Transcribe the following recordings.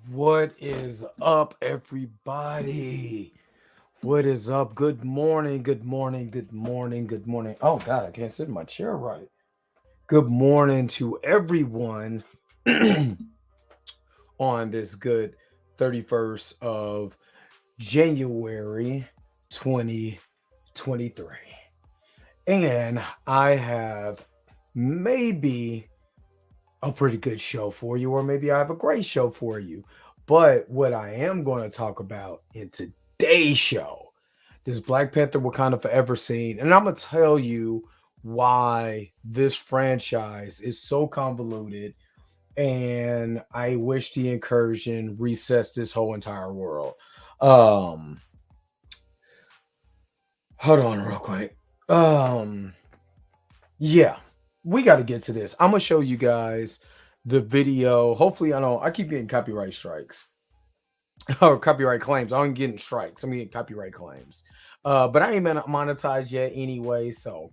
What is up, everybody? What is up? Good morning, good morning, good morning, good morning. Oh, God, I can't sit in my chair right. Good morning to everyone on this good 31st of January 2023. And I have maybe a pretty good show for you, or maybe I have a great show for you. But what I am going to talk about in today's show, this Black Panther Wakanda Forever scene, and I'm going to tell you why this franchise is so convoluted. And I wish the incursion resets this whole entire world. Um, Hold on, real quick. Um, Yeah, we got to get to this. I'm gonna show you guys the video. Hopefully, I know I keep getting copyright strikes or copyright claims. I'm getting strikes. I'm getting copyright claims. But I ain't monetized yet anyway. So,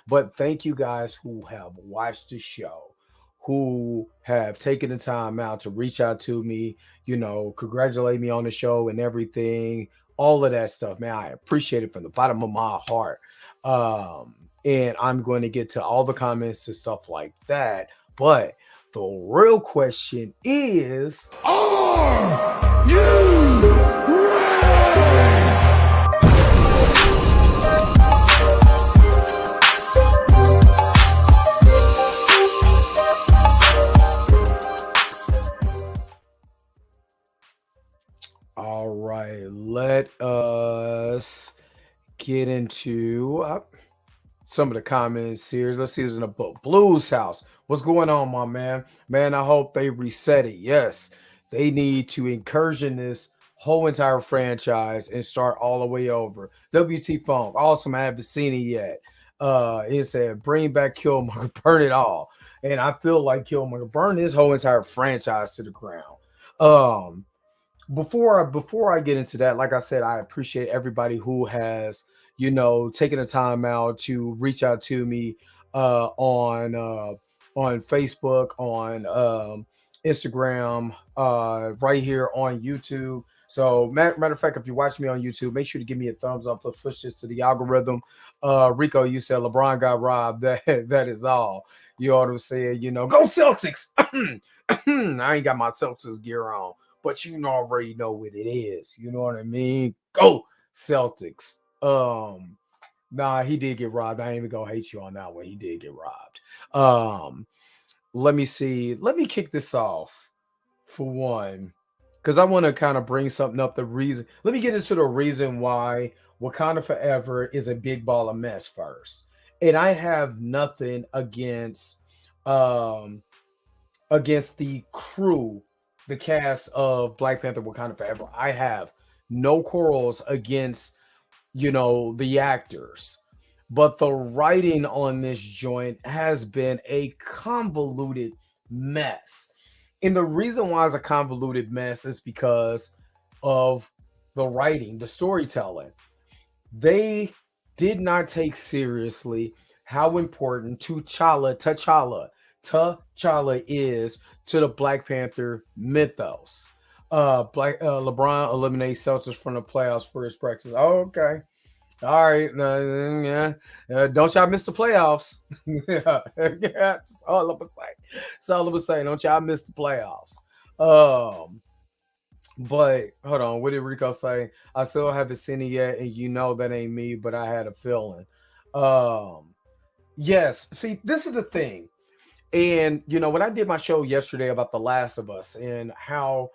but thank you guys who have watched the show, who have taken the time out to reach out to me. Congratulate me on the show and everything. All of that stuff, man. I appreciate it from the bottom of my heart. Um, and I'm going to get to all the comments and stuff like that. But the real question is, Are you ready? all right, let us get into some of the comments here. Let's see who's in the book. Blues House. What's going on, my man? Man, I hope they reset it. Yes, they need to incursion this whole entire franchise and start all the way over. WT Funk. Awesome. I haven't seen it yet. It said bring back Killmonger, burn it all. And I feel like Killmonger burn this whole entire franchise to the ground. Um, before I get into that, like I said, I appreciate everybody who has taken the time out to reach out to me on Facebook, on Instagram, right here on YouTube. So matter of fact, if you watch me on YouTube, make sure to give me a thumbs up. Let's push this to the algorithm. Rico, you said LeBron got robbed. That is all. You ought to say, go Celtics. I ain't got my Celtics gear on, but you already know what it is. You know what I mean? Go Celtics. Nah, he did get robbed. I ain't even gonna hate you on that one. He did get robbed. Let me see. Let me kick this off for one, because I want to kind of bring something up. The reason. Let me get into the reason why Wakanda Forever is a big ball of mess first. And I have nothing um against the crew, the cast of Black Panther Wakanda Forever. I have no quarrels against, the actors. But the writing on this joint has been a convoluted mess. And the reason why it's a convoluted mess is because of the writing, the storytelling. They did not take seriously how important T'Challa is to the Black Panther mythos. Black LeBron eliminates Celtics from the playoffs for his practice. Oh, okay. All right, yeah. Don't y'all miss the playoffs. Yeah, that's all I'm gonna say. That's all I'm gonna say. Don't y'all miss the playoffs. Um, but hold on, what did Rico say? I still haven't seen it yet, and that ain't me, but I had a feeling. Um, yes. See, this is the thing, and when I did my show yesterday about The Last of Us and how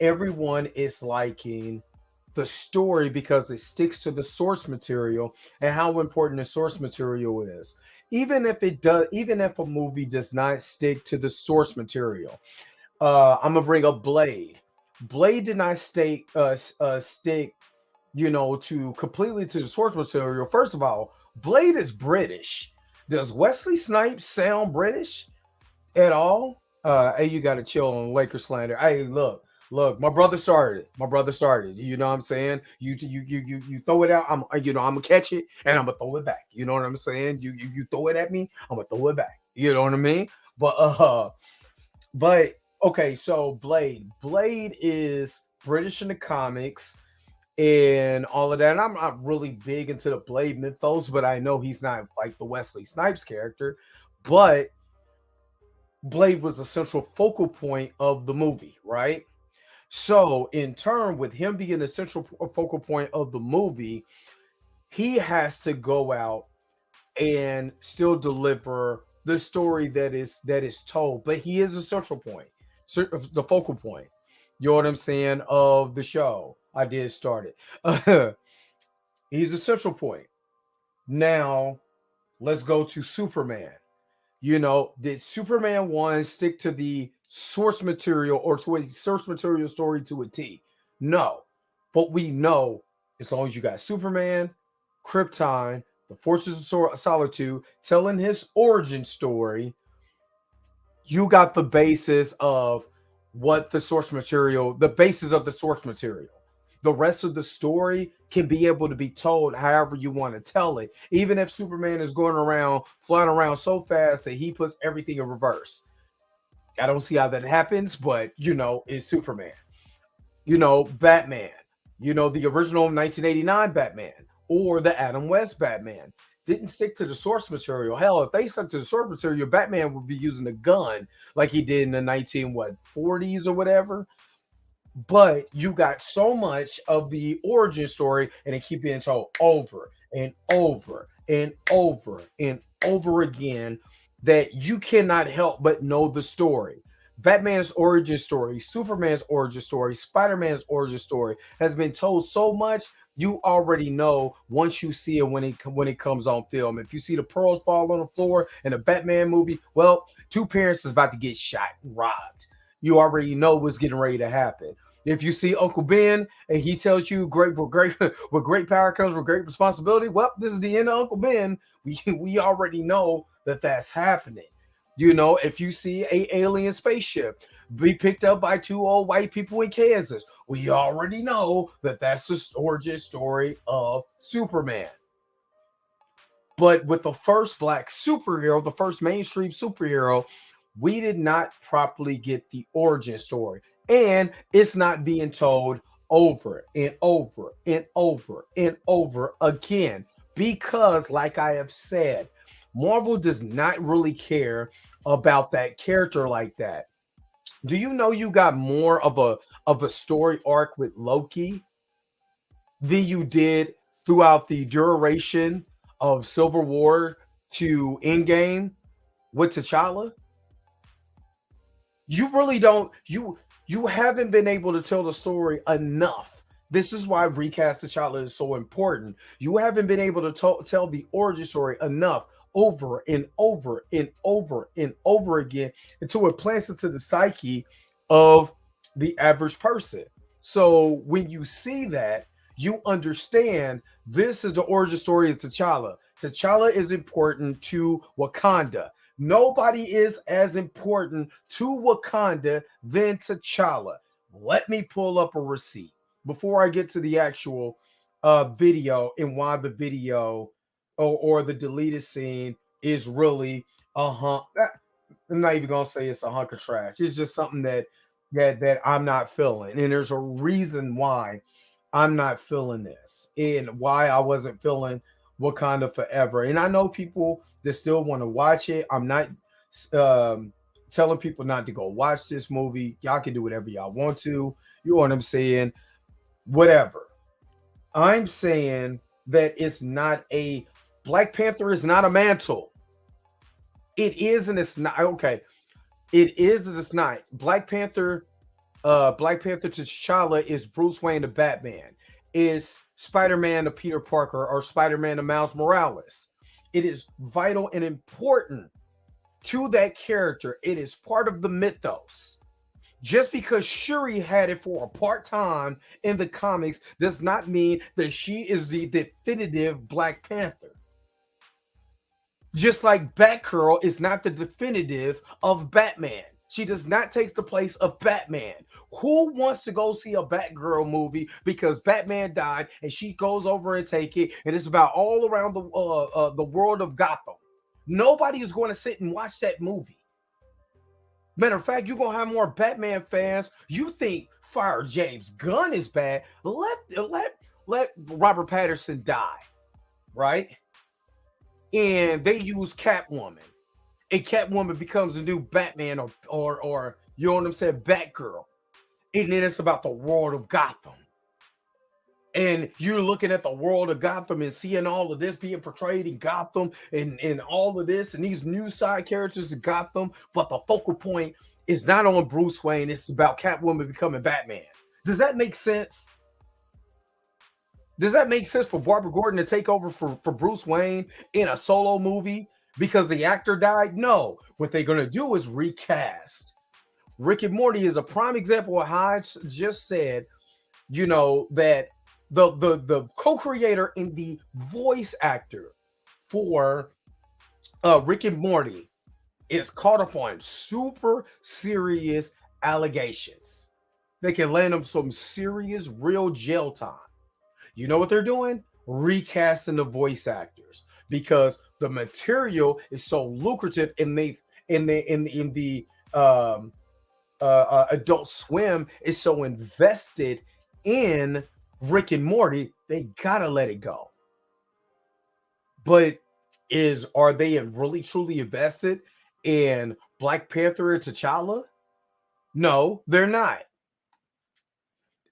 everyone is liking the story because it sticks to the source material and how important the source material is. Even if a movie does not stick to the source material, I'm gonna bring up Blade. Blade did not stick, to completely to the source material. First of all, Blade is British. Does Wesley Snipes sound British at all? Hey, you got to chill on Laker slander. Hey, look, my brother started it. My brother started. You know what I'm saying? You throw it out. I'm gonna catch it and I'm gonna throw it back. You know what I'm saying? You throw it at me. I'm gonna throw it back. You know what I mean? But but Okay, so Blade is British in the comics and all of that. And I'm not really big into the Blade mythos, but I know he's not like the Wesley Snipes character. But Blade was the central focal point of the movie, right? So, in turn, with him being the central focal point of the movie, he has to go out and still deliver the story that is told. But he is a central point, the focal point. You know what I'm saying of the show. I did start it. He's the central point. Now, let's go to Superman. Did Superman 1 stick to the source material or to a source material story to a T? No. But we know as long as you got Superman, Krypton, the Forces of Solitude telling his origin story, you got the basis of what the source material, the basis of the source material. The rest of the story can be able to be told however you want to tell it, even if Superman is going around, flying around so fast that he puts everything in reverse. I don't see how that happens, but it's Superman. Batman, the original 1989 Batman or the Adam West Batman didn't stick to the source material. Hell, if they stuck to the source material, Batman would be using a gun like he did in the 40s or whatever. But you got so much of the origin story and it keep being told over and over and over and over again that you cannot help but know the story. Batman's origin story, Superman's origin story, Spider-Man's origin story has been told so much you already know once you see it when it comes on film. If you see the pearls fall on the floor in a Batman movie, well, two parents is about to get shot and robbed. You already know what's getting ready to happen. If you see Uncle Ben and he tells you great with great power comes with great responsibility, well, this is the end of Uncle Ben. We already know that that's happening. If you see a alien spaceship be picked up by two old white people in Kansas, we already know that that's the origin story of Superman. But with the first black superhero, the first mainstream superhero, we did not properly get the origin story. And it's not being told over and over and over and over again. Because, like I have said, Marvel does not really care about that character like that. Do you know you got more of a story arc with Loki than you did throughout the duration of Civil War to Endgame with T'Challa? You really don't. You haven't been able to tell the story enough. This is why recast T'Challa is so important. You haven't been able to tell the origin story enough over and over and over and over again until it plants into the psyche of the average person. So when you see that, you understand this is the origin story of T'Challa. T'Challa is important to Wakanda. Nobody is as important to Wakanda than T'Challa. Let me pull up a receipt before I get to the actual video and why the video or the deleted scene is really I'm not even gonna say it's a hunk of trash. It's just something that I'm not feeling, and there's a reason why I'm not feeling this and why I wasn't feeling Wakanda Forever. And I know people that still want to watch it. I'm not telling people not to go watch this movie. Y'all can do whatever y'all want to. You know what I'm saying? Whatever. I'm saying that it's not a Black Panther is not a mantle. It is and it's not okay. It is and it's not. Black Panther T'Challa is Bruce Wayne the Batman. Is Spider-Man to Peter Parker or Spider-Man to Miles Morales. It is vital and important to that character. It is part of the mythos. Just because Shuri had it for a part-time in the comics does not mean that she is the definitive Black Panther. Just like Batgirl is not the definitive of Batman. She does not take the place of Batman. Who wants to go see a Batgirl movie because Batman died and she goes over and take it and it's about all around the world of Gotham? Nobody is going to sit and watch that movie. Matter of fact, you're gonna have more Batman fans. You think Fire James Gunn is bad? Let Robert Patterson die, right? And they use Catwoman, and Catwoman becomes a new Batman, or you know what I'm saying, Batgirl, and then it's about the world of Gotham. And you're looking at the world of Gotham and seeing all of this being portrayed in Gotham, and all of this and these new side characters in Gotham, but the focal point is not on Bruce Wayne. It's about Catwoman becoming Batman. Does that make sense? Does that make sense for Barbara Gordon to take over for Bruce Wayne in a solo movie because the actor died? No. What they're going to do is recast. Rick and Morty is a prime example of how I just said, that the co-creator and the voice actor for Rick and Morty is caught upon super serious allegations. They can land them some serious real jail time. You know what they're doing? Recasting the voice actors because the material is so lucrative, and they in the Adult Swim is so invested in Rick and Morty, they gotta let it go. But are they really truly invested in Black Panther and T'Challa? No, they're not.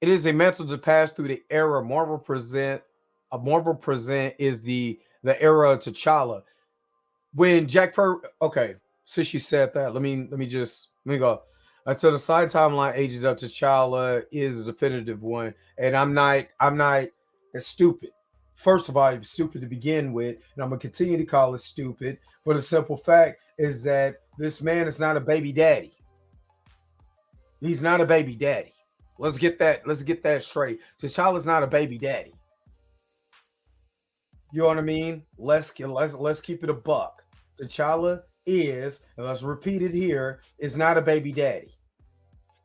It is a mantle to pass through the era Marvel present. Marvel present is the era of T'Challa. When okay, since you said that, let me go. So the side timeline ages of T'Challa is the definitive one, and I'm not as stupid. First of all, it's stupid to begin with, and I'm gonna continue to call it stupid for the simple fact is that this man is not a baby daddy. He's not a baby daddy. Let's get that straight. T'Challa's not a baby daddy. You know what I mean? Let's keep it a buck. T'Challa is, and let's repeat it here, is not a baby daddy.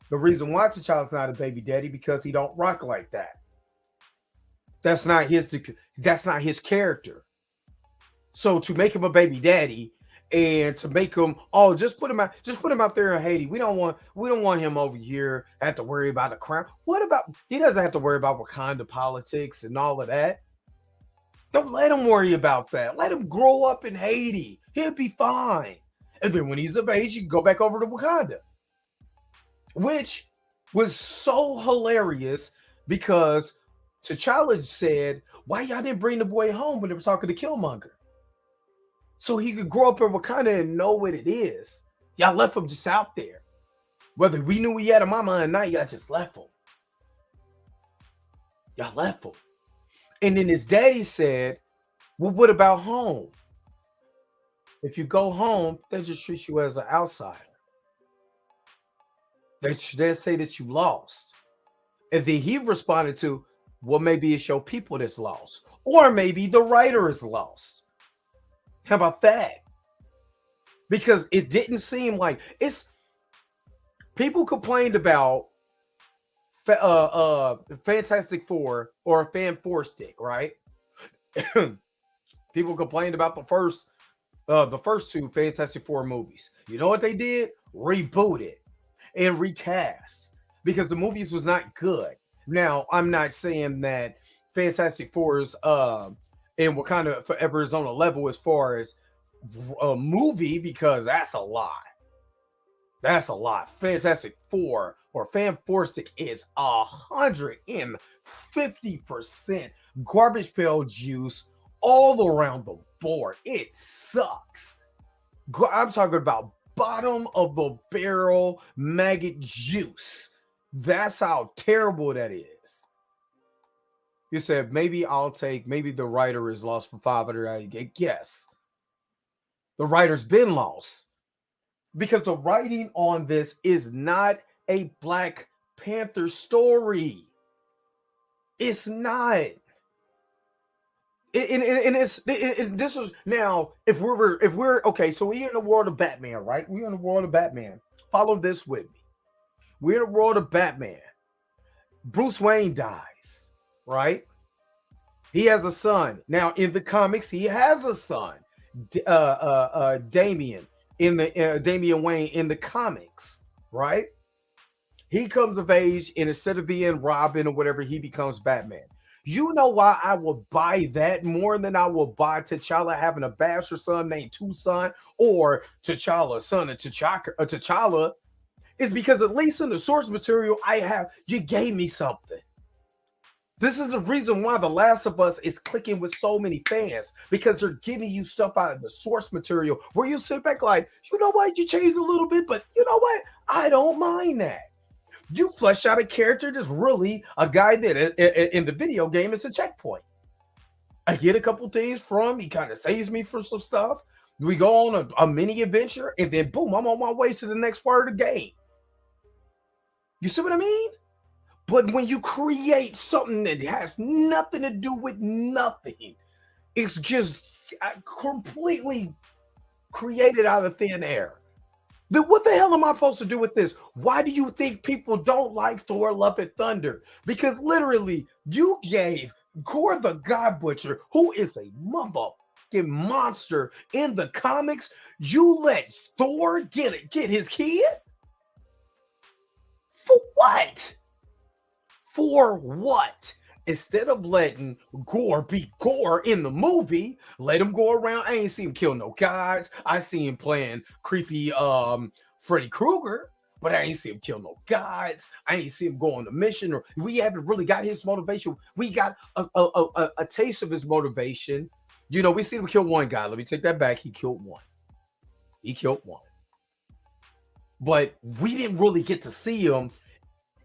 The reason why T'Challa's not a baby daddy because he don't rock like that. That's not his character. So to make him a baby daddy and to make him just put him out there in Haiti. We don't want him over here have to worry about the crime. What about he doesn't have to worry about Wakanda politics and all of that. Don't let him worry about that. Let him grow up in Haiti. He'll be fine. And then when he's of age, he can go back over to Wakanda. Which was so hilarious because T'Challa said, why y'all didn't bring the boy home when they were talking to Killmonger? So he could grow up in Wakanda and know what it is. Y'all left him just out there. Whether we knew he had a mama or not, y'all just left him. Y'all left him. And then his daddy said, well, what about home? If you go home, they just treat you as an outsider. They say that you lost. And then he responded to, well, maybe it's your people that's lost. Or maybe the writer is lost. How about that? Because it didn't seem like people complained about Fantastic Four or Fan Four Stick, right? People complained about the first two Fantastic Four movies. You know what they did? Reboot it and recast because the movies was not good. Now, I'm not saying that Fantastic Four's and Wakanda Forever is on a level as far as a movie because that's a lie. That's a lot. Fantastic Four or Fan Four Stick is 150% garbage pail juice all around the board. It sucks. I'm talking about bottom of the barrel maggot juice. That's how terrible that is. You said maybe the writer is lost for 500. Yes. The writer's been lost. Because the writing on this is not a Black Panther story. It's not. This is now if we're okay, so we're in the world of Batman, right? We're in the world of Batman. Follow this with me. We're in the world of Batman. Bruce Wayne dies, right? He has a son. Now in the comics, he has a son, Damian. in the Damian Wayne in the comics, right? He comes of age, and instead of being Robin or whatever, he becomes Batman. You know why I will buy that more than I will buy T'Challa having a bastard son named Tucson, or T'Challa, son of T'Challa, is because at least in the source material I have, you gave me something. This is the reason why The Last of Us is clicking with so many fans, because they're giving you stuff out of the source material where you sit back like, you know what, you changed a little bit, but you know what, I don't mind that. You flesh out a character that's really a guy that in the video game is a checkpoint. I get a couple things from, he kind of saves me from some stuff. We go on a mini adventure, and then boom, I'm on my way to the next part of the game. You see what I mean? But when you create something that has nothing to do with nothing, it's just completely created out of thin air. Then what the hell am I supposed to do with this? Why do you think people don't like Thor Love and Thunder? Because literally, you gave Gore the God Butcher, who is a motherfucking monster in the comics, you let Thor get his kid? For what? For what? Instead of letting Gore be Gore in the movie, let him go around. I ain't seen him kill no guys. I see him playing creepy Freddy Krueger, but I ain't see him kill no guys. I ain't see him go on a mission, or we haven't really got his motivation. We got a taste of his motivation. You know, we see him kill one guy. Let me take that back. He killed one. He killed one. But we didn't really get to see him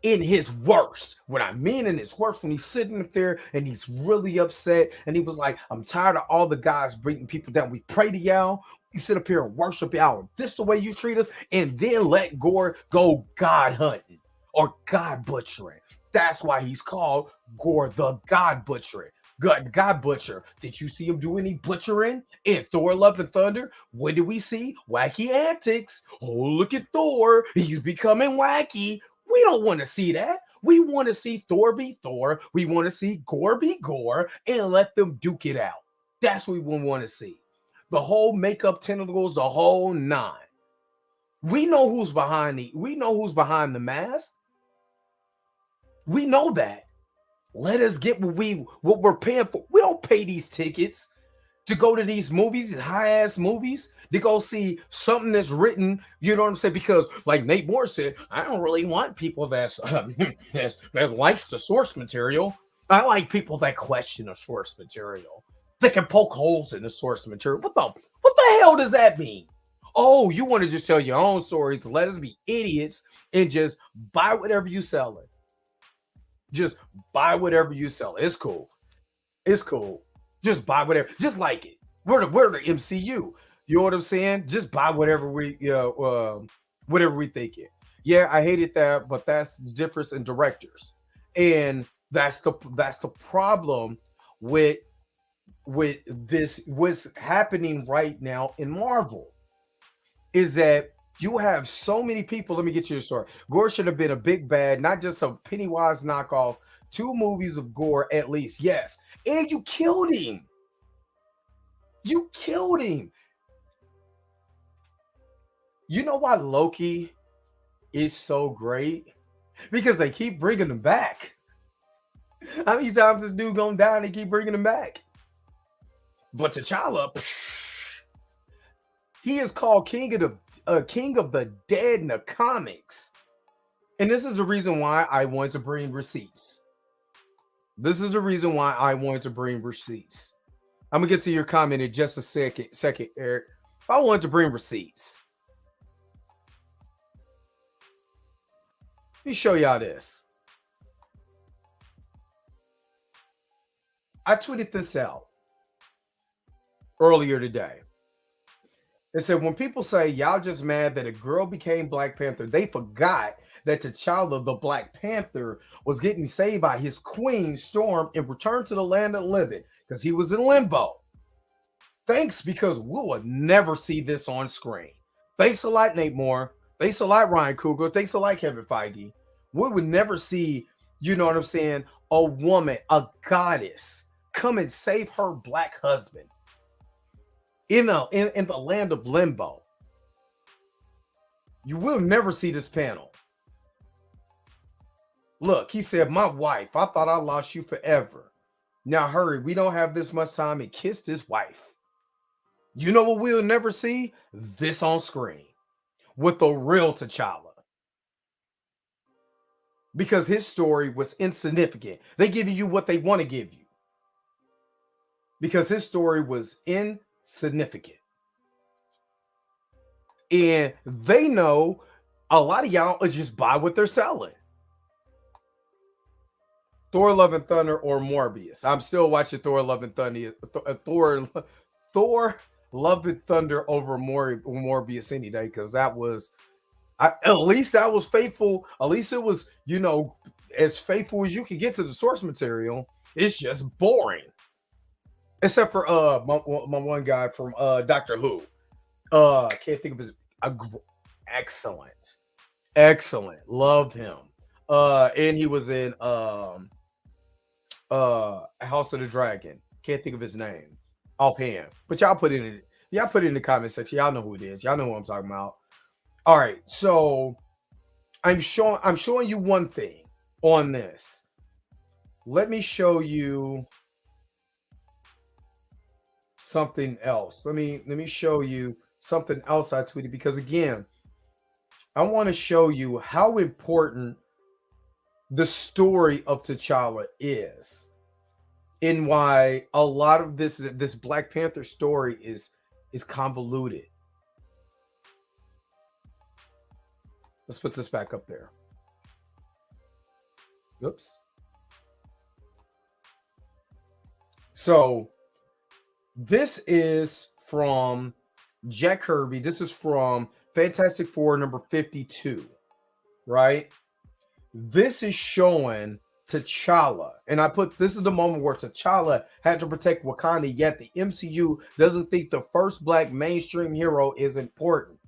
in his worst. What I mean in his worst, when he's sitting up there and he's really upset, and he was like, I'm tired of all the guys bringing people down. We pray to y'all. We sit up here and worship y'all. This the way you treat us, and then let Gore go God hunting or God butchering. That's why he's called Gore the God Butchering. God Butcher. Did you see him do any butchering in Thor Love and Thunder? When did we see wacky antics? Oh, look at Thor. He's becoming wacky. We don't want to see that. We want to see Thor be Thor. We want to see Gore be Gore, and let them duke it out. That's what we want to see. The whole makeup tentacles, the whole nine. We know who's behind the mask. We know that. Let us get what we're paying for. We don't pay these tickets to go to these movies, these high-ass movies, to go see something that's written, you know what I'm saying? Because, like Nate Moore said, I don't really want people that likes the source material. I like people that question the source material. They can poke holes in the source material. What the hell does that mean? Oh, you want to just tell your own stories? Let us be idiots and just buy whatever you sell it. Just buy whatever you sell. It's cool. It's cool. Just buy whatever. Just like it. We're the MCU. You know what I'm saying? Just buy whatever whatever we think it. Yeah, I hated that, but that's the difference in directors, and that's the problem with this. What's happening right now in Marvel is that you have so many people. Let me get you a story. Gore should have been a big bad, not just a Pennywise knockoff. 2 movies of Gore at least, yes. And you killed him. You killed him. You know why Loki is so great? Because they keep bringing him back. How many times this dude gonna die and they keep bringing him back? But T'Challa, he is called King of the Dead in the comics. And this is the reason why I wanted to bring receipts. This is the reason why I wanted to bring receipts. I'm gonna get to your comment in just a second, Eric. I wanted to bring receipts. Let me show y'all this. I tweeted this out earlier today. It said, when people say y'all just mad that a girl became Black Panther, they forgot that T'Challa, the Black Panther, was getting saved by his queen, Storm, and returned to the land of the living because he was in limbo. Thanks, because we will never see this on screen. Thanks a lot, Nate Moore. Thanks a lot, Ryan Coogler. Thanks a lot, Kevin Feige. We would never see, you know what I'm saying, a woman, a goddess, come and save her Black husband in the land of limbo. You will never see this panel. Look, he said, "My wife, I thought I lost you forever. Now hurry, we don't have this much time," and kissed his wife. You know what we'll never see? This on screen with the real T'Challa. Because his story was insignificant. They giving you what they want to give you. Because his story was insignificant. And they know a lot of y'all are just buy what they're selling. Thor: Love and Thunder or Morbius. I'm still watching Thor: Love and Thunder. Thor: Love and Thunder over Morbius any day, because that was at least that was faithful. At least it was, as faithful as you can get to the source material. It's just boring. Except for my one guy from Doctor Who. I can't think of his excellent. Excellent. Love him. And he was in House of the Dragon. Can't think of his name offhand. But y'all put it in the comment section. Y'all know who it is. Y'all know who I'm talking about. All right, so I'm showing you one thing on this. Let me show you something else. Let me show you something else I tweeted, because again, I want to show you how important the story of T'Challa is, and why a lot of this Black Panther story is convoluted. Let's put this back up there. Oops. So this is from Jack Kirby. This is from Fantastic Four number 52, right? This is showing T'Challa. And this is the moment where T'Challa had to protect Wakanda, yet the MCU doesn't think the first Black mainstream hero is important.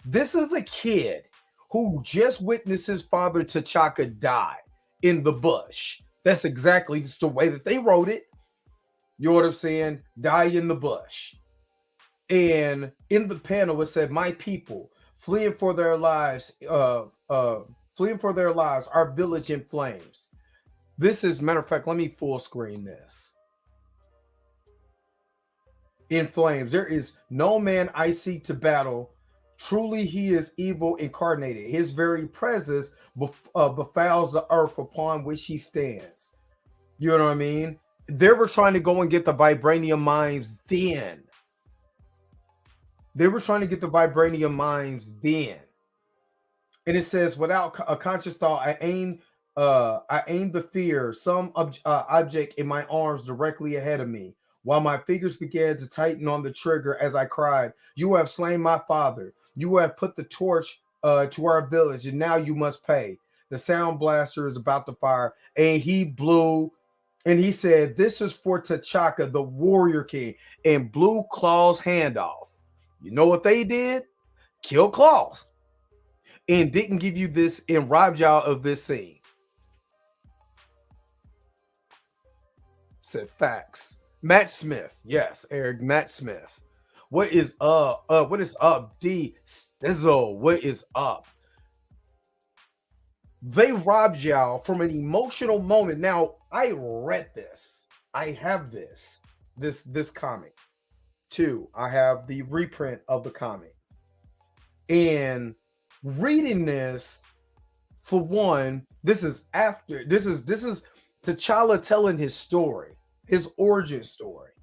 This is a kid who just witnessed his father T'Chaka die in the bush. That's exactly just the way that they wrote it. You know what I'm saying? Die in the bush. And in the panel, it said, "My people fleeing for their lives, our village in flames." This is, matter of fact, let me full screen this. In flames, there is no man I seek to battle. Truly, he is evil incarnated. His very presence befouls the earth upon which he stands. You know what I mean? They were trying to go and get the vibranium mines then. And it says, "Without a conscious thought, I aim the fear, some object in my arms directly ahead of me, while my fingers began to tighten on the trigger as I cried, 'You have slain my father. You have put the torch to our village, and now you must pay.' The sound blaster is about to fire, and he blew, and he said, 'This is for T'Chaka, the warrior king,' and blew Claw's hand off. You know what they did? Kill Claw. And didn't give you this and robbed y'all of this scene." Said facts. Matt Smith. Yes, Eric, Matt Smith. What is up? What is up, D Stizzle? What is up? They robbed y'all from an emotional moment. Now, I read this. I have this comic too. I have the reprint of the comic. And reading this, for one, this is T'Challa telling his story, his origin story.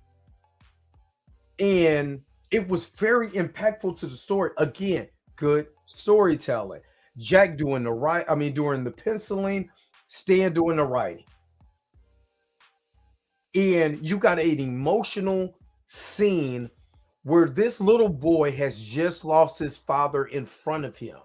And it was very impactful to the story. Again, good storytelling. Jack doing doing the penciling, Stan doing the writing. And you got an emotional scene where this little boy has just lost his father in front of him.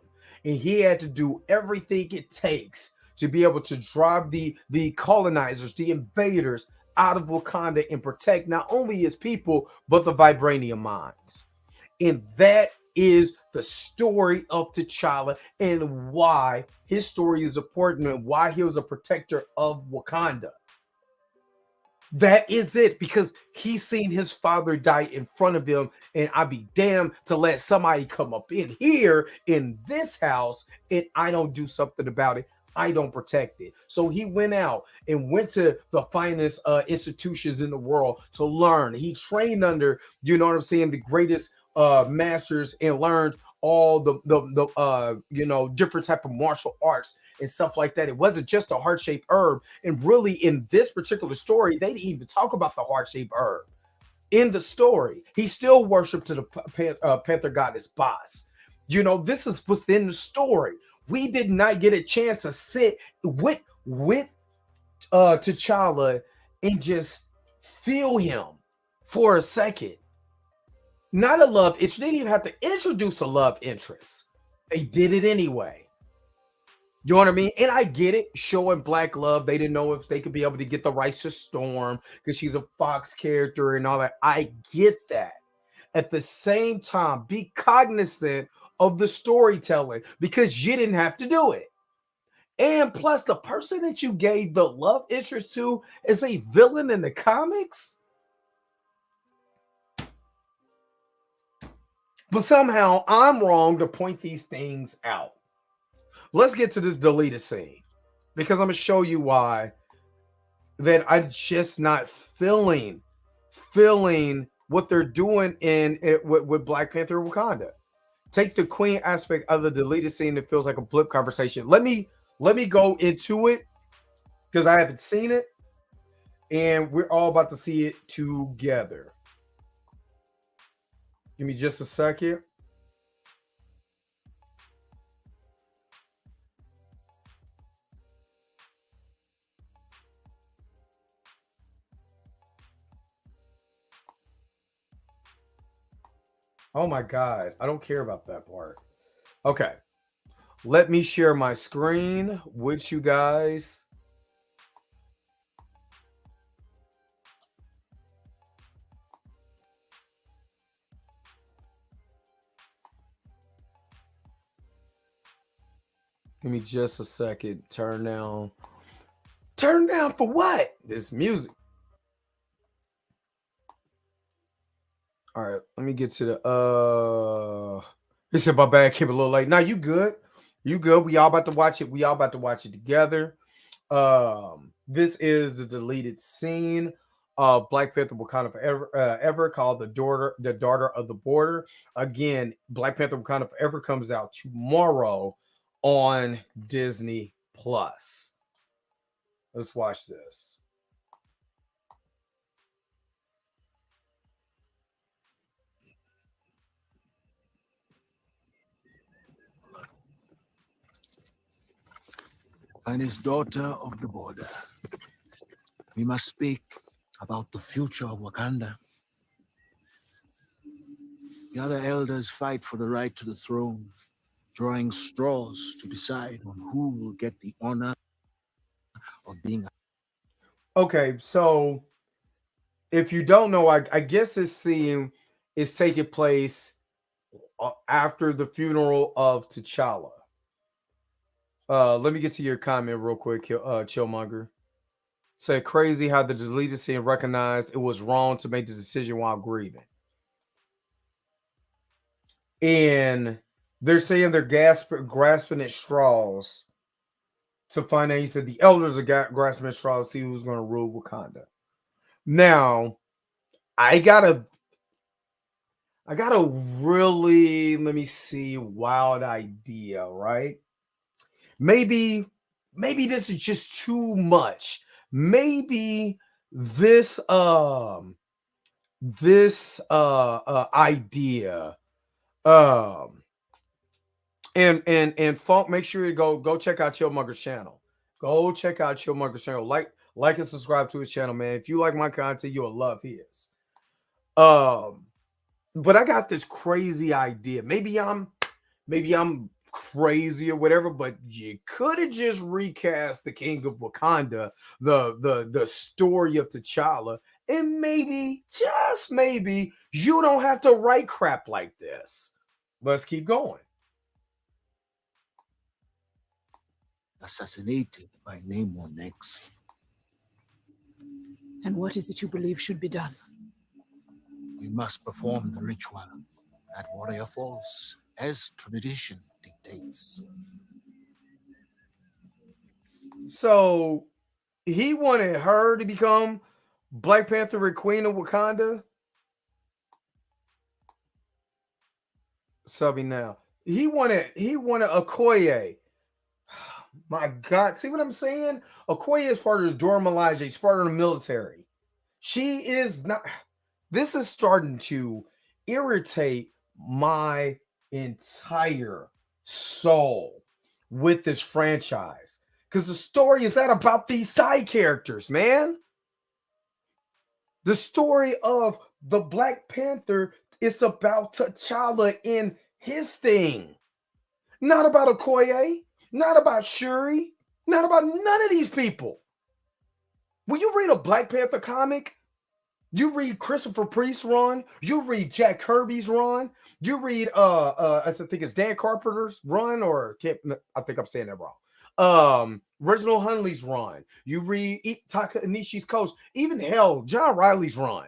And he had to do everything it takes to be able to drive the colonizers, the invaders out of Wakanda and protect not only his people, but the vibranium mines. And that is the story of T'Challa and why his story is important and why he was a protector of Wakanda. That is it, because he's seen his father die in front of him, and I'd be damned to let somebody come up in here in this house and I don't do something about it. I don't protect it. So he went out and went to the finest institutions in the world to learn. He trained under, you know what I'm saying, the greatest masters, and learned all the different type of martial arts and stuff like that. It wasn't just a heart-shaped herb. And really, in this particular story, they didn't even talk about the heart-shaped herb in the story. He still worshipped to the panther goddess Bas. This is within the story. We did not get a chance to sit with T'Challa and just feel him for a second. Not a love interest. They didn't even have to introduce a love interest. They did it anyway. You know what I mean? And I get it. Showing Black Love, they didn't know if they could be able to get the rights to Storm because she's a Fox character and all that. I get that. At the same time, be cognizant of the storytelling because you didn't have to do it. And plus, the person that you gave the love interest to is a villain in the comics. But somehow I'm wrong to point these things out. Let's get to this deleted scene because I'm going to show you why that I'm just not feeling what they're doing in it with Black Panther Wakanda. Take the Queen aspect of the deleted scene that feels like a blip conversation. Let me go into it because I haven't seen it, and we're all about to see it together. Give me just a second. Oh my God. I don't care about that part. Okay. Let me share my screen with you guys. Give me just a second. Turn down. Turn down for what? This music. All right. Let me get to the This is my bad. Came a little late. Now you good. You good. We all about to watch it. We all about to watch it together. This is the deleted scene of Black Panther Wakanda Forever, ever called the daughter of the border. Again, Black Panther Wakanda Forever comes out tomorrow on Disney Plus. Let's watch this. Finest daughter of the border. We must speak about the future of Wakanda. The other elders fight for the right to the throne, drawing straws to decide on who will get the honor of being. Okay, so if you don't know, I guess this scene is taking place after the funeral of T'Challa. Let me get to your comment real quick, Chillmonger. Said crazy how the deleted scene recognized it was wrong to make the decision while grieving. And they're saying they're grasping at straws to find out. He said the elders are grasping at straws to see who's going to rule Wakanda. Now, I got a really, let me see, wild idea, right? Maybe this is just too much. Maybe this idea and Funk, make sure you go check out Chillmonger's channel. Go check out Chillmonger's channel. Like and subscribe to his channel, man. If you like my content, you'll love his. Um, but I got this crazy idea. Maybe I'm crazy or whatever, but you could have just recast the King of Wakanda, the story of T'Challa, and maybe, just maybe, you don't have to write crap like this. Let's keep going. Assassinated by Namor next. And what is it you believe should be done? We must perform the ritual at Warrior Falls, as tradition dictates. So he wanted her to become Black Panther and Queen of Wakanda. Subby now. He wanted Okoye. My God, see what I'm saying? Okoye is part of the Dora Milaje. She's part of the military. She is not. This is starting to irritate my entire soul with this franchise because the story is not about these side characters, man. The story of the Black Panther is about T'Challa in his thing, not about Okoye, not about Shuri, not about none of these people. When you read a Black Panther comic, you read Christopher Priest's run, you read Jack Kirby's run, you read I think it's Dan Carpenter's run, or I think I'm saying that wrong. Reginald Hunley's run. You read Taka Anishi's Coast, even hell, John Riley's run.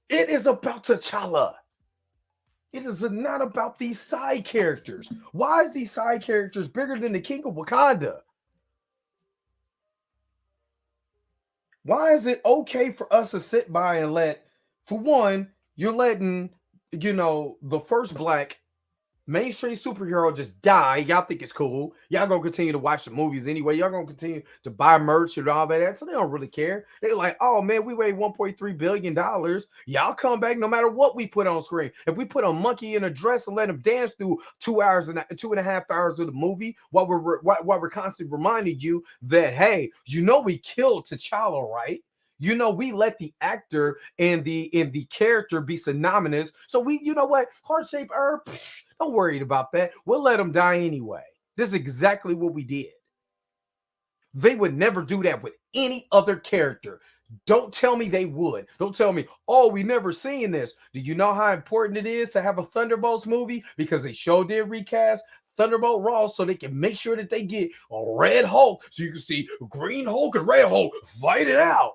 It is about T'Challa. It is not about these side characters. Why is these side characters bigger than the King of Wakanda? Why is it okay for us to sit by and let, for one, you're letting, the first Black mainstream superhero just die. Y'all think it's cool. Y'all gonna continue to watch the movies anyway. Y'all gonna continue to buy merch and all that. So they don't really care. They're like, oh man, we weigh $1.3 billion. Y'all come back no matter what we put on screen. If we put a monkey in a dress and let him dance through 2.5 hours of the movie while we're constantly reminding you that, hey, we killed T'Challa, right? We let the actor and the character be synonymous. So we, heart-shaped herb, don't worry about that. We'll let them die anyway. This is exactly what we did. They would never do that with any other character. Don't tell me they would. Don't tell me, oh, we never seen this. Do you know how important it is to have a Thunderbolts movie? Because they sure did recast Thunderbolt Ross so they can make sure that they get a Red Hulk so you can see Green Hulk and Red Hulk fight it out.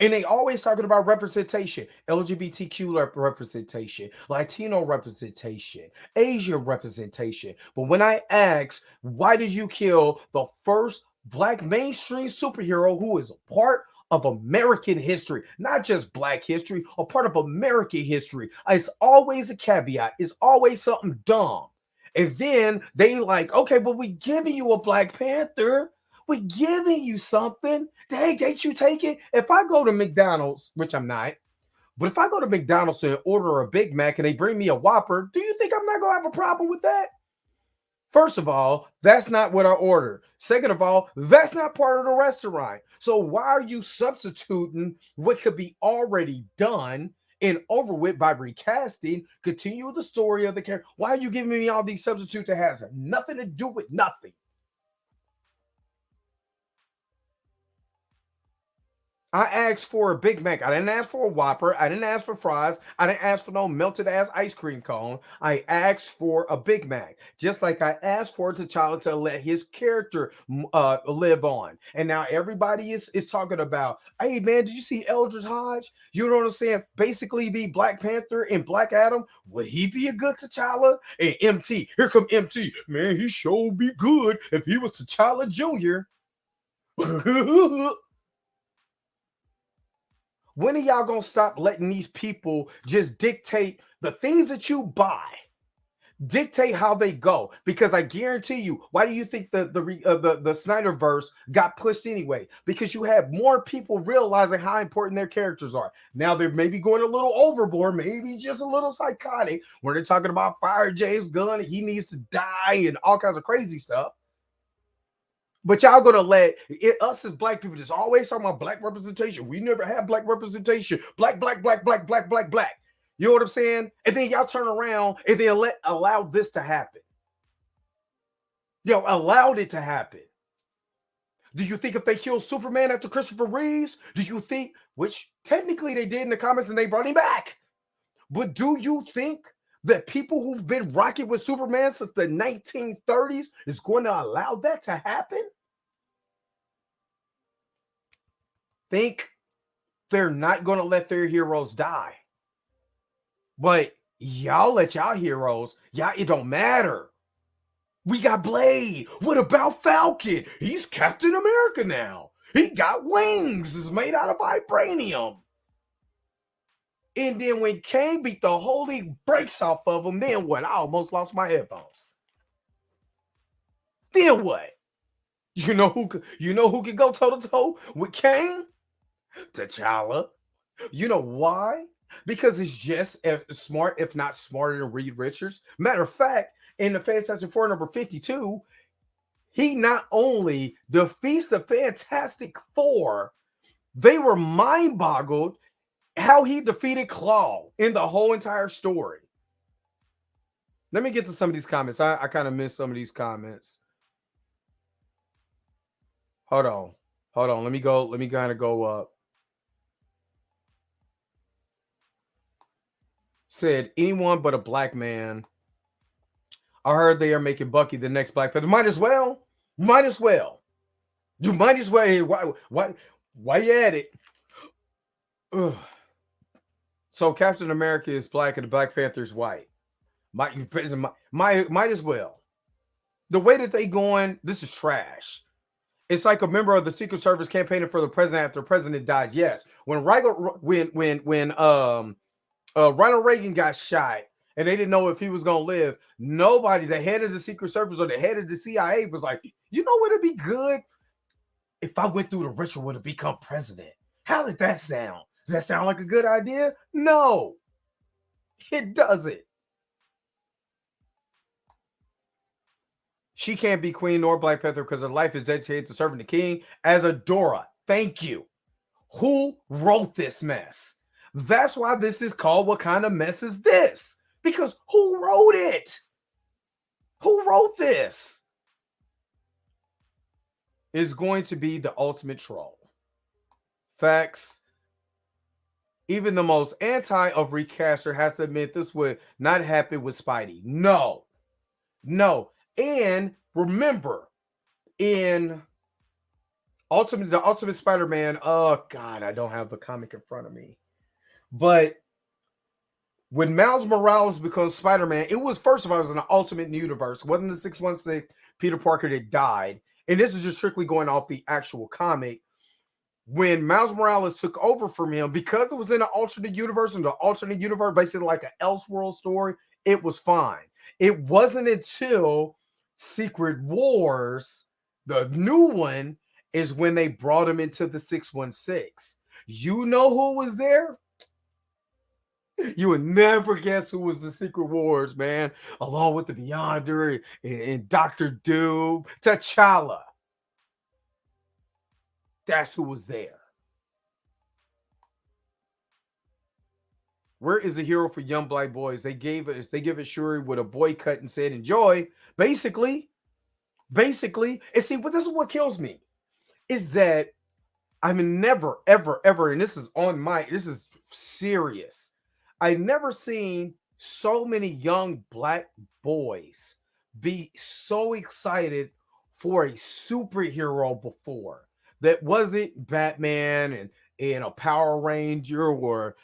And they always talking about representation, LGBTQ representation, Latino representation, Asian representation. But when I ask, why did you kill the first Black mainstream superhero who is a part of American history, not just Black history, a part of American history? It's always a caveat. It's always something dumb. And then they like, okay, but we giving you a Black Panther. We're giving you something. Dang, can't you take it? If I go to McDonald's, which I'm not, but if I go to McDonald's and order a Big Mac and they bring me a Whopper, do you think I'm not going to have a problem with that? First of all, that's not what I ordered. Second of all, that's not part of the restaurant. So why are you substituting what could be already done and over with by recasting, continue the story of the character? Why are you giving me all these substitutes that has nothing to do with nothing? I asked for a Big Mac. I didn't ask for a Whopper. I didn't ask for fries. I didn't ask for no melted ass ice cream cone. I asked for a Big Mac, just like I asked for T'Challa to let his character live on. And now everybody is talking about, hey man, did you see Eldridge Hodge? You know what I'm saying? Basically, be Black Panther and Black Adam. Would he be a good T'Challa? And MT, here come MT. Man, he sure be good if he was T'Challa Jr. When are y'all gonna stop letting these people just dictate the things that you buy? Dictate how they go, because I guarantee you. Why do you think the Snyderverse got pushed anyway? Because you have more people realizing how important their characters are. Now they're maybe going a little overboard, maybe just a little psychotic, when they're talking about fire James Gunn, he needs to die, and all kinds of crazy stuff. But y'all gonna let us as Black people just always talking about Black representation. We never had Black representation. Black. You know what I'm saying? And then y'all turn around and then allow this to happen. Allowed it to happen. Do you think if they killed Superman after Christopher Reeves, do you think, which technically they did in the comics and they brought him back, but do you think that people who've been rocking with Superman since the 1930s is going to allow that to happen? think they're not going to let their heroes die. But y'all let y'all heroes, y'all, it don't matter. We got Blade. What about Falcon? He's Captain America now. He got wings. It's made out of vibranium. And then when Kane beat the holy brakes off of him, then what? I almost lost my headphones. Then what? You know who could go toe to toe with Kane? T'Challa. You know why? Because he's just as smart, if not smarter than Reed Richards. Matter of fact, in the Fantastic Four number 52, he not only defeats the Fantastic Four, they were mind boggled how he defeated Claw in the whole entire story. Let me get to some of these comments. I kind of missed some of these comments. Hold on. Let me kind of go up. Said anyone but a black man. I heard they are making Bucky the next Black Panther. Might as well. You might as well. Why you at it? Ugh. So Captain America is black and the Black Panther is white. Might as well. The way that they going, this is trash. It's like a member of the Secret Service campaigning for the president after the president died. Yes, when Ronald Reagan got shot and they didn't know if he was going to live, nobody, the head of the Secret Service or the head of the CIA was like, you know what would be good? If I went through the ritual to become president. How did that sound? Does that sound like a good idea? No, it doesn't. She can't be queen nor Black Panther because her life is dedicated to serving the king as Adora. Thank you. Who wrote this mess? That's why this is called What Kind of Mess Is This? Because who wrote it? Who wrote this? Is going to be the ultimate troll. Facts. Even the most anti of recaster has to admit this would not happen with Spidey. No. And remember, in the Ultimate Spider-Man, oh God, I don't have the comic in front of me. But when Miles Morales becomes Spider-Man, it was, first of all, it was in the Ultimate Universe. It wasn't the 616 Peter Parker that died. And this is just strictly going off the actual comic. When Miles Morales took over from him, because it was in an alternate universe, and the alternate universe, basically like an Elseworld story, it was fine. It wasn't until Secret Wars, the new one, is when they brought him into the 616. You know who was there? You would never guess who was the Secret Wars, man. Along with the Beyonder and Dr. Doom, T'Challa. That's who was there. Where is the hero for young black boys? They gave it Shuri with a boy cut and said enjoy. Basically. And see, but this is what kills me. Is that I've never, ever, and this is serious. I've never seen so many young black boys be so excited for a superhero before. That wasn't Batman and a Power Ranger or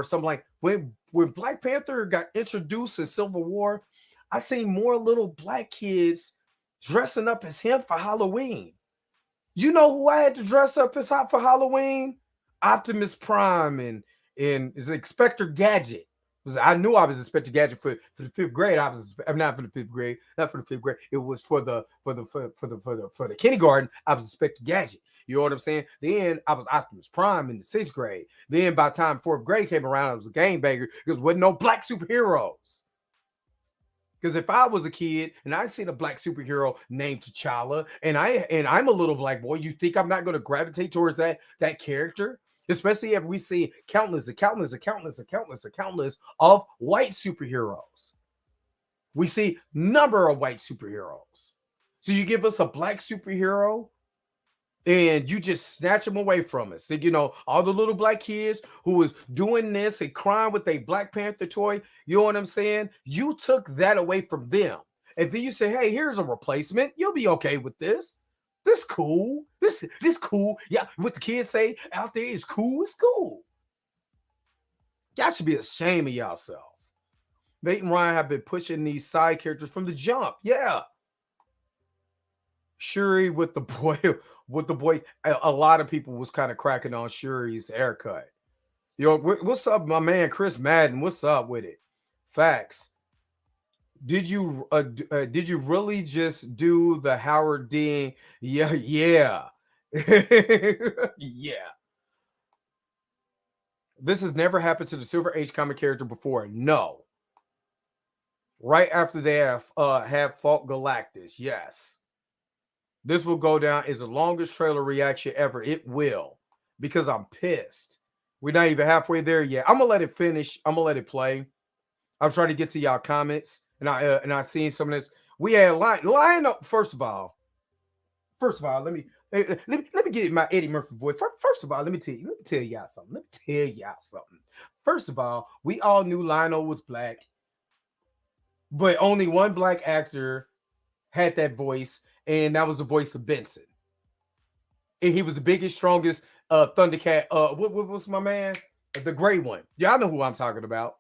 something like when Black Panther got introduced in Civil War, I seen more little black kids dressing up as him for Halloween. You know who I had to dress up as for Halloween? Optimus Prime and is Inspector Gadget. I knew I was Inspector Gadget for the fifth grade. I'm not for the fifth grade, not for the fifth grade. It was for the kindergarten. I was Inspector Gadget. You know what I'm saying? Then I was Optimus Prime in the sixth grade. Then by the time fourth grade came around, I was a gangbanger because there wasn't no black superheroes. Because if I was a kid and I see a black superhero named T'Challa and I'm a little black boy, you think I'm not going to gravitate towards that character? Especially if we see countless of white superheroes. We see number of white superheroes. So you give us a black superhero and you just snatch them away from us. So, all the little black kids who was doing this and crying with a Black Panther toy, you know what I'm saying? You took that away from them. And then you say, hey, here's a replacement. You'll be okay with this. This cool. This cool. Yeah, what the kids say out there is cool. It's cool. Y'all should be ashamed of yourself. Nate and Ryan have been pushing these side characters from the jump. Yeah. Shuri with the boy, with the boy. A lot of people was kind of cracking on Shuri's haircut. Yo, what's up, my man Chris Madden? What's up with it? Facts. Did you really just do the Howard Dean? Yeah, yeah, yeah. This has never happened to the Silver Age comic character before. No. Right after they have fought Galactus. Yes. This will go down as the longest trailer reaction ever. It will, because I'm pissed. We're not even halfway there yet. I'm gonna let it finish. I'm gonna let it play. I'm trying to get to y'all comments, and I seen some of this. We had line up. First of all, let me get my Eddie Murphy voice. First of all, let me tell y'all something. First of all, we all knew Lionel was black, but only one black actor had that voice, and that was the voice of Benson. And he was the biggest, strongest Thundercat. What was my man? The gray one. Y'all know who I'm talking about.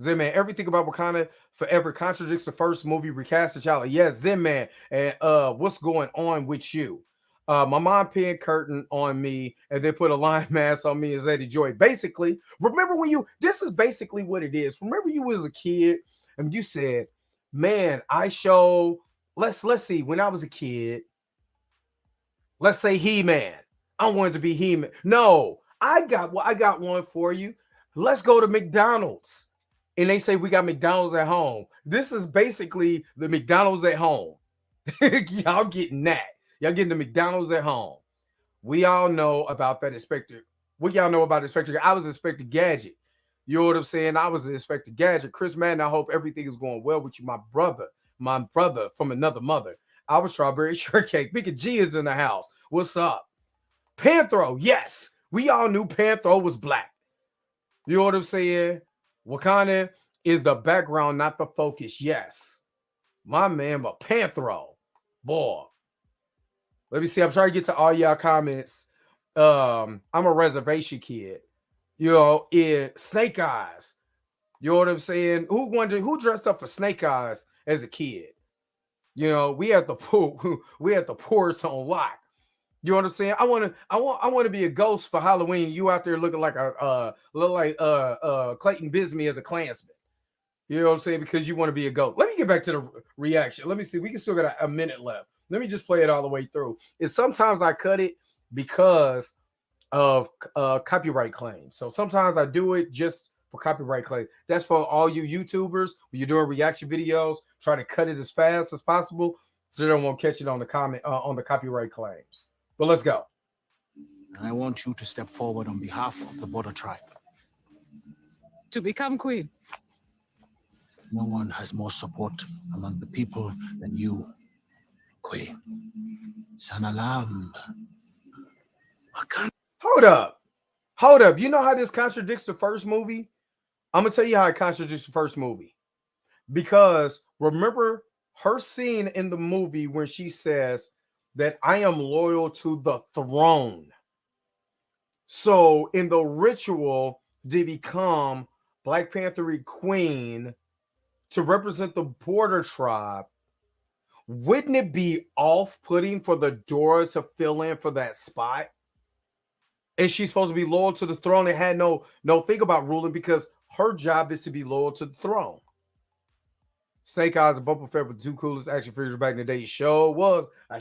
Zim Man, everything about Wakanda forever contradicts the first movie recast T'Challa. Yes, Zim Man. And what's going on with you? My mom pinned curtain on me and then put a lion mask on me as Eddie Joy. Basically, remember when this is basically what it is. Remember you was a kid and you said, man, let's see, when I was a kid, let's say He-Man. I wanted to be He-Man. No, I got one for you. Let's go to McDonald's. And they say we got McDonald's at home. This is basically the McDonald's at home. Y'all getting that. Y'all getting the McDonald's at home. We all know about that Inspector. What y'all know about Inspector? I was Inspector Gadget. You know what I'm saying? I was Inspector Gadget. Chris Madden, I hope everything is going well with you. My brother from another mother. I was Strawberry Shortcake. Big G is in the house. What's up? Panther. Yes. We all knew Panther was black. You know what I'm saying? Wakanda is the background, not the focus. Yes. My man, but Panthro. Boy. Let me see. I'm trying to get to all y'all comments. I'm a reservation kid. You know, in Snake Eyes. You know what I'm saying? Who dressed up for Snake Eyes as a kid? You know, we had the poorest on lock. You know what I'm saying? I want to be a ghost for Halloween. You out there looking like Clayton Bisbee as a Klansman. You know what I'm saying? Because you want to be a goat. Let me get back to the reaction. Let me see. We can still got a minute left. Let me just play it all the way through. It's sometimes I cut it because of copyright claims. So sometimes I do it just for copyright claims. That's for all you YouTubers. When you're doing reaction videos, try to cut it as fast as possible so they don't want to catch it on the copyright claims. But let's go. And I want you to step forward on behalf of the Border Tribe. To become queen. No one has more support among the people than you, Queen. Sanalam. Wakanda. Hold up. You know how this contradicts the first movie? I'm going to tell you how it contradicts the first movie. Because remember her scene in the movie when she says that I am loyal to the throne. So in the ritual to become Black Panther Queen to represent the Border Tribe, wouldn't it be off-putting for the Dora to fill in for that spot? And she's supposed to be loyal to the throne and had no think about ruling because her job is to be loyal to the throne. Snake Eyes and Boba Fett were the two coolest action figures back in the day. Sure was. I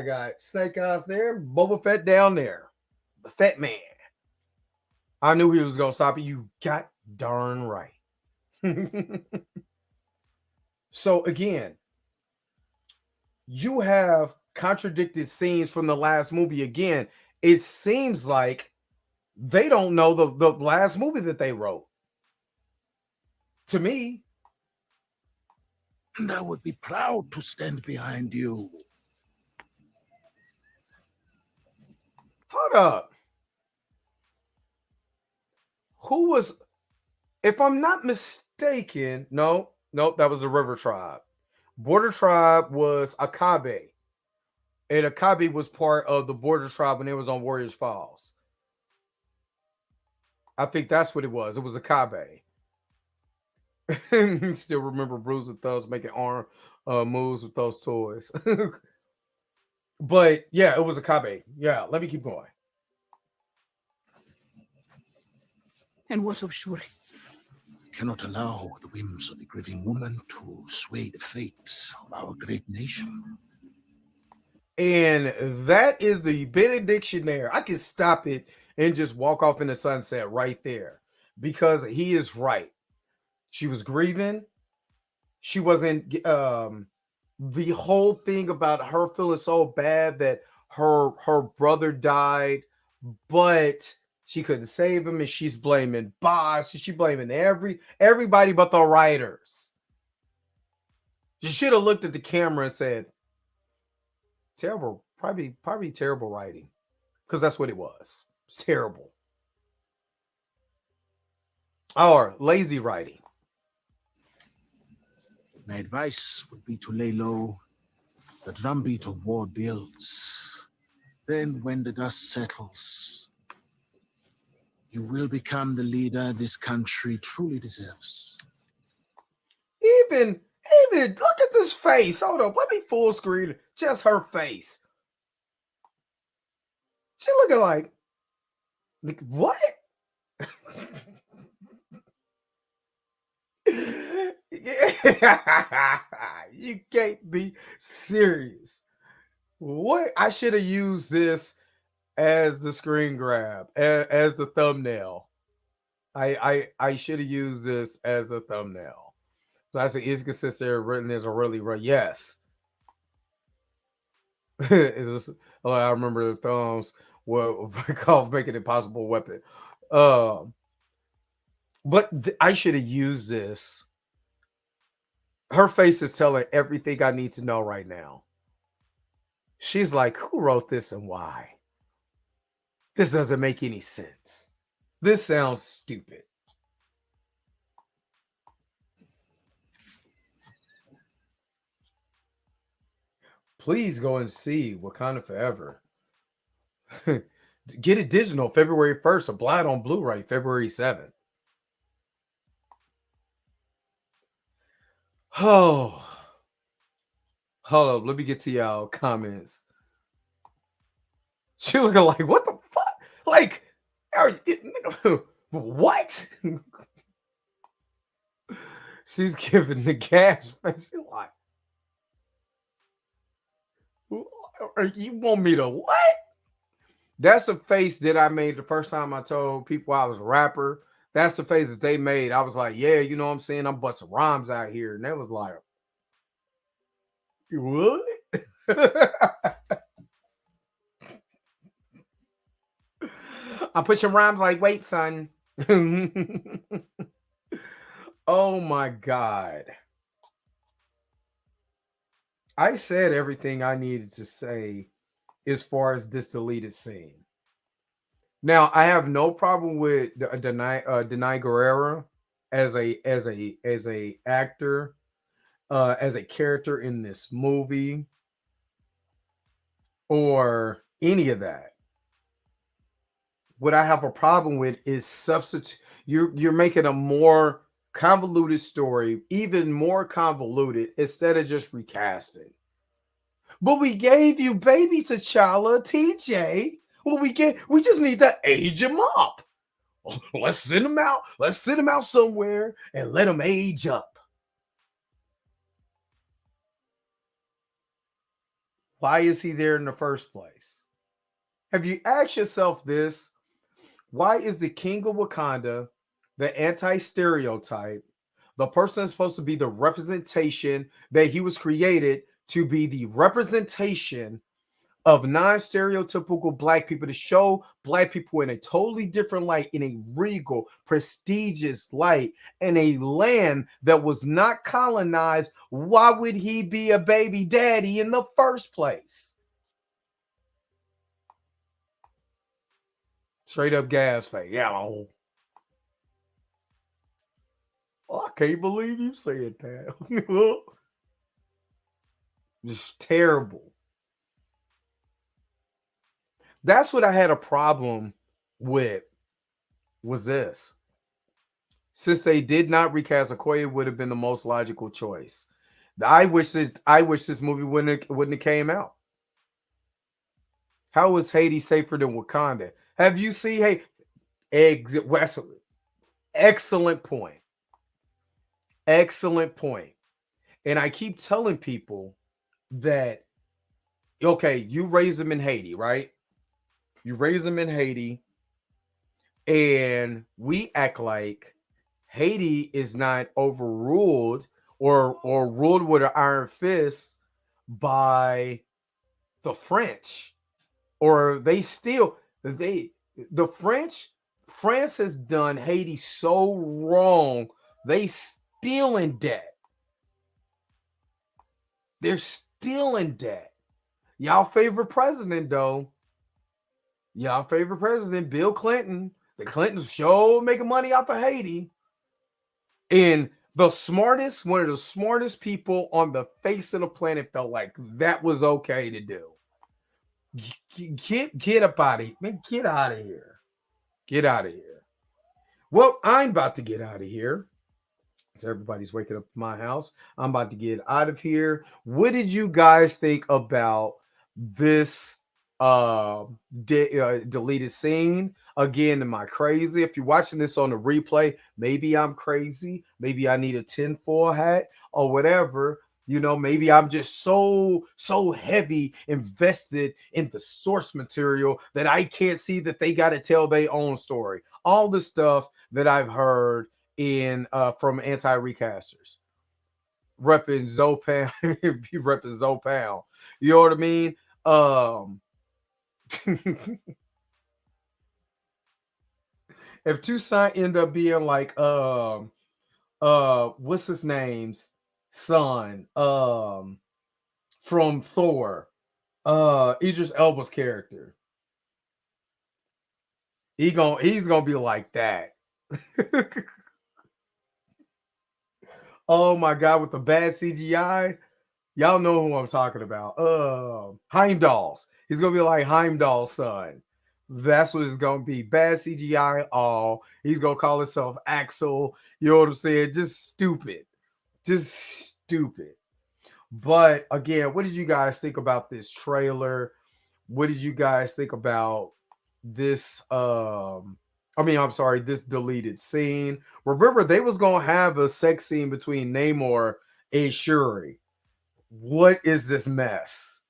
got Snake Eyes there, Boba Fett down there. The Fett Man. I knew he was going to stop it. You got darn right. So again, you have contradicted scenes from the last movie. Again, it seems like they don't know the last movie that they wrote. To me. And I would be proud to stand behind you. Hold up. Who was, if I'm not mistaken, no, that was the River Tribe. Border Tribe was Akabe. And Akabe was part of the border tribe when it was on Warriors Falls. I think that's what it was. It was Akabe. Still remember Bruce and Thugs making arm moves with those toys. But yeah, it was Akabe. Yeah, let me keep going. And what of Shuri? Cannot allow the whims of a grieving woman to sway the fate of our great nation. And that is the benediction there. I can stop it and just walk off in the sunset right there because he is right. She was grieving. She wasn't the whole thing about her feeling so bad that her brother died, but she couldn't save him, and she's blaming boss. She's blaming everybody but the writers. She should have looked at the camera and said, terrible, probably terrible writing. Because that's what it was. It's terrible. Or lazy writing. My advice would be to lay low as the drumbeat of war builds. Then, when the dust settles, you will become the leader this country truly deserves. Even, even look at this face. Hold up, let me full screen just her face. She looking like what? You can't be serious. What? I should have used this as the screen grab, as the thumbnail. I should have used this as a thumbnail. So I said, is consistent written as a really right? Yes. It's just, oh, I remember the thumbs were called making it possible weapon. Um, but I should have used this. Her face is telling everything I need to know right now. She's like, who wrote this and why? This doesn't make any sense. This sounds stupid. Please go and see Wakanda Forever. Get it digital February 1st, applied on Blu-ray February 7th. Oh, hold up. Let me get to y'all comments. She looking like, what the fuck? Like, what? She's giving the gas. She's like, you want me to what? That's a face that I made the first time I told people I was a rapper. That's the face that they made. I was like, yeah, you know what I'm saying? I'm busting rhymes out here. And they was like, what? I'm pushing rhymes like, wait, son. Oh my God. I said everything I needed to say as far as this deleted scene. Now, I have no problem with Denai Guerrera as a actor, as a character in this movie, or any of that. What I have a problem with is substitute. You're making a more convoluted story, even more convoluted, instead of just recasting. But we gave you baby T'Challa, TJ. Well, we just need to age him up. Let's send him out. Let's send him out somewhere and let him age up. Why is he there in the first place? Have you asked yourself this? Why is the king of Wakanda the anti-stereotype, the person that's supposed to be the representation that he was created to be the representation of non-stereotypical black people, to show black people in a totally different light, in a regal, prestigious light, in a land that was not colonized? Why would he be a baby daddy in the first place? Straight up gas face. Yeah. Oh, I can't believe you said that. Just terrible. That's what I had a problem with, was this. Since they did not recast Okoye, would have been the most logical choice. I wish this movie wouldn't have came out. How is Haiti safer than Wakanda? Have you seen excellent point. Excellent point. And I keep telling people that, okay, you raise them in Haiti, right? You raise them in Haiti, and we act like Haiti is not overruled or ruled with an iron fist by the French, or the France has done Haiti so wrong, they still in debt. They're still in debt. Y'all favorite president, though. Y'all favorite president, Bill Clinton. The Clintons sure making money off of Haiti. And one of the smartest people on the face of the planet felt like that was okay to do. Get up out of here. Man, get out of here. Get out of here. Well, I'm about to get out of here. So everybody's waking up at my house. I'm about to get out of here. What did you guys think about this deleted scene? Again, am I crazy? If you're watching this on the replay, maybe I'm crazy. Maybe I need a tinfoil hat or whatever. You know, maybe I'm just so heavy invested in the source material that I can't see that they got to tell their own story. All the stuff that I've heard in from anti-recasters, repping Zopan, be repping Zopan. You know what I mean? If Toussaint end up being like what's his name's son from Thor, Idris Elba's character, he's gonna be like that. Oh my god, with the bad CGI. Y'all know who I'm talking about. Heimdall's. He's gonna be like Heimdall's son. That's what it's gonna be. Bad CGI all. He's gonna call himself Axel. You know what I'm saying? Just stupid. Just stupid. But again, what did you guys think about this trailer? What did you guys think about this this deleted scene? Remember, they was gonna have a sex scene between Namor and Shuri. What is this mess?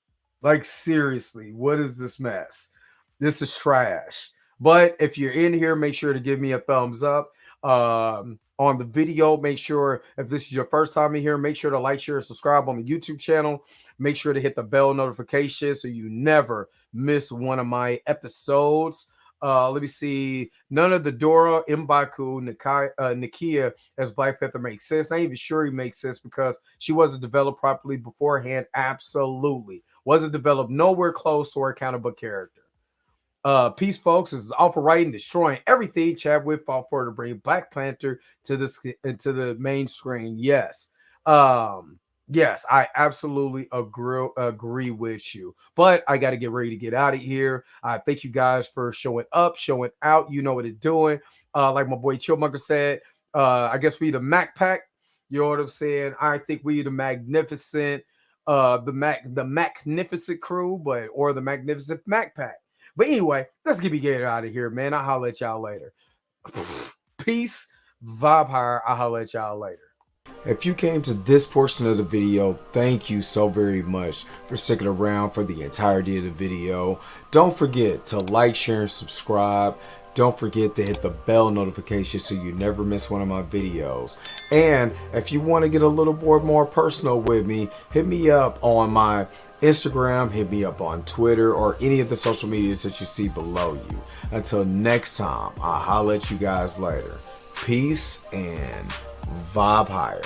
Like, seriously, what is this mess? This is trash. But if you're in here, make sure to give me a thumbs up on the video. Make sure, if this is your first time in here, make sure to like, share, and subscribe on the YouTube channel. Make sure to hit the bell notification so you never miss one of my episodes. Let me see. None of the Dora, M'Baku, Nakia as Black Panther makes sense. Not even sure he makes sense because she wasn't developed properly beforehand. Absolutely. Wasn't developed nowhere close to her accountable character. Peace, folks. This is Alpha Writing, destroying everything Chadwick fought for to bring Black Panther to the main screen. Yes. Yes, I absolutely agree with you. But I got to get ready to get out of here. Thank you guys for showing up, showing out. You know what it's doing. Like my boy Chillmonger said, I guess we the Mac Pack. You know what I'm saying? I think we the magnificent, the magnificent crew, or the magnificent Mac Pack. But anyway, let's get out of here, man. I'll holler at y'all later. Peace, vibe higher. I'll holler at y'all later. If you came to this portion of the video, thank you so very much for sticking around for the entirety of the video. Don't forget to like, share, and subscribe. Don't forget to hit the bell notification so you never miss one of my videos. And if you want to get a little more personal with me, hit me up on my Instagram, hit me up on Twitter, or any of the social medias that you see below you. Until next time, I'll holler at you guys later. Peace and vibe higher.